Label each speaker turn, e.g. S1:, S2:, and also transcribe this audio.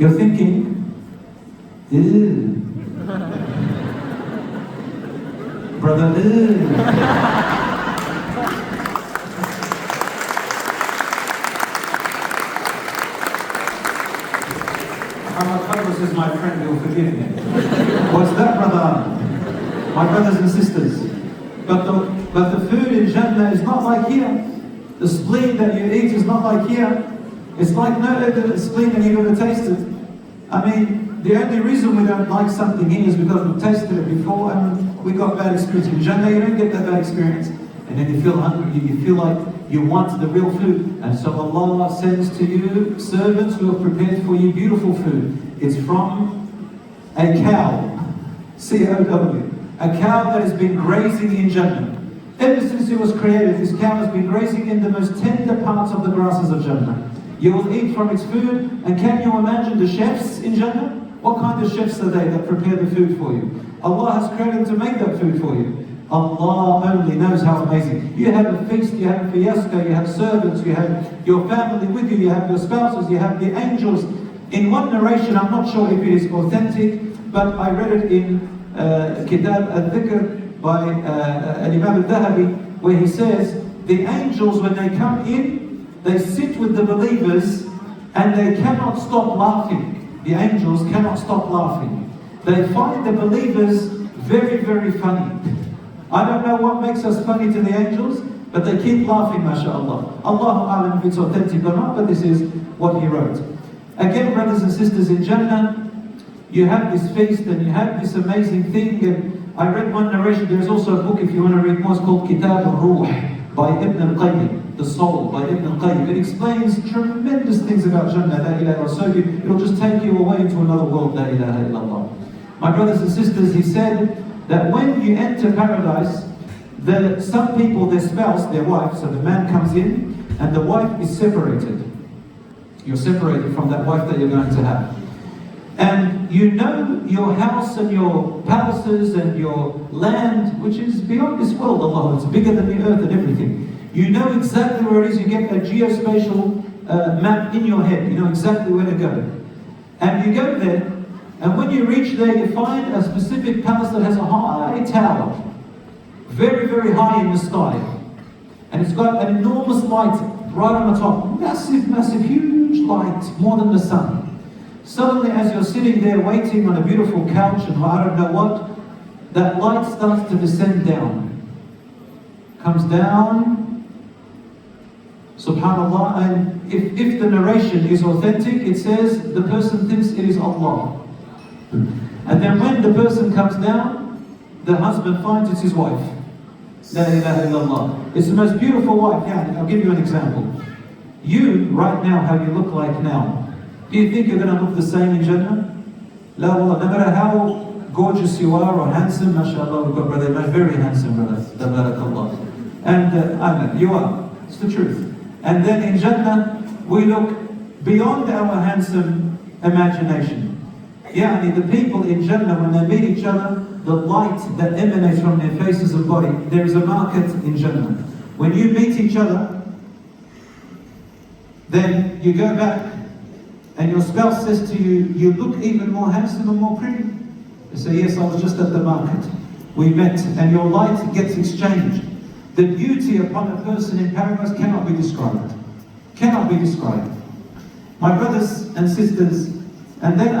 S1: You're thinking, ew. Brother, ew. This is my friend, you'll forgive me. What's that, brother? My brothers and sisters. But the food in Jannah is not like here. The spleen that you eat is not like here. It's like no other spleen that you've ever tasted. I mean, the only reason we don't like something here is because we've tasted it before and we got bad experience. In Jannah, you don't get that bad experience. And then you feel hungry, you feel like you want the real food. And so Allah sends to you servants who have prepared for you beautiful food. It's from a cow, C-O-W, a cow that has been grazing in Jannah. Ever since it was created, this cow has been grazing in the most tender parts of the grasses of Jannah. You will eat from its food, and can you imagine the chefs in Jannah? What kind of chefs are they that prepare the food for you? Allah has created to make that food for you. Allah only knows how amazing. You have a feast, you have a fiesta, you have servants, you have your family with you, you have your spouses, you have the angels. In one narration, I'm not sure if it is authentic, but I read it in Kitab al-Dhikr by Imam al-Dhahabi, where he says, the angels, when they come in, they sit with the believers and they cannot stop laughing. The angels cannot stop laughing. They find the believers very, very funny. I don't know what makes us funny to the angels, but they keep laughing, mashallah. Allahu a'lam if it's authentic or not, but this is what he wrote. Again, brothers and sisters, in Jannah, you have this feast and you have this amazing thing. And I read one narration, there's also a book, if you want to read more, it's called Kitab al-Ruh by Ibn al-Qayyim, The Soul by Ibn al-Qayyim. It explains tremendous things about Jannah, la ilaha illallah. So it'll just take you away into another world, la ilaha illallah. My brothers and sisters, he said that when you enter paradise, some people, their spouse, their wife, so the man comes in and the wife is separated. You're separated from that wife that you're going to have. And you know your house and your palaces and your land, which is beyond this world, Allah, it's bigger than the earth and everything. You know exactly where it is, you get a geospatial map in your head, you know exactly where to go. And you go there, and when you reach there, you find a specific palace that has a high tower, very, very high in the sky. And it's got an enormous light right on the top, massive, massive, huge light, more than the sun. Suddenly, as you're sitting there waiting on a beautiful couch and I don't know what, that light starts to descend down. Comes down, subhanallah, and if the narration is authentic, it says the person thinks it is Allah. And then when the person comes down, the husband finds it's his wife. La ilaha illallah. It's the most beautiful wife. Yeah, I'll give you an example. You, right now, how you look like now, do you think you're going to look the same in Jannah? La wallah, no matter how gorgeous you are or handsome, mashallah, we've got brother, very handsome brother, tabarakallah. And I know, you are, it's the truth. And then in Jannah, we look beyond our handsome imagination. Yeah, the people in Jannah, when they meet each other, the light that emanates from their faces and body, there is a market in Jannah. When you meet each other, then you go back and your spouse says to you, you look even more handsome and more pretty. You say, yes, I was just at the market. We met, and your light gets exchanged. The beauty upon a person in paradise cannot be described. Cannot be described. My brothers and sisters, and then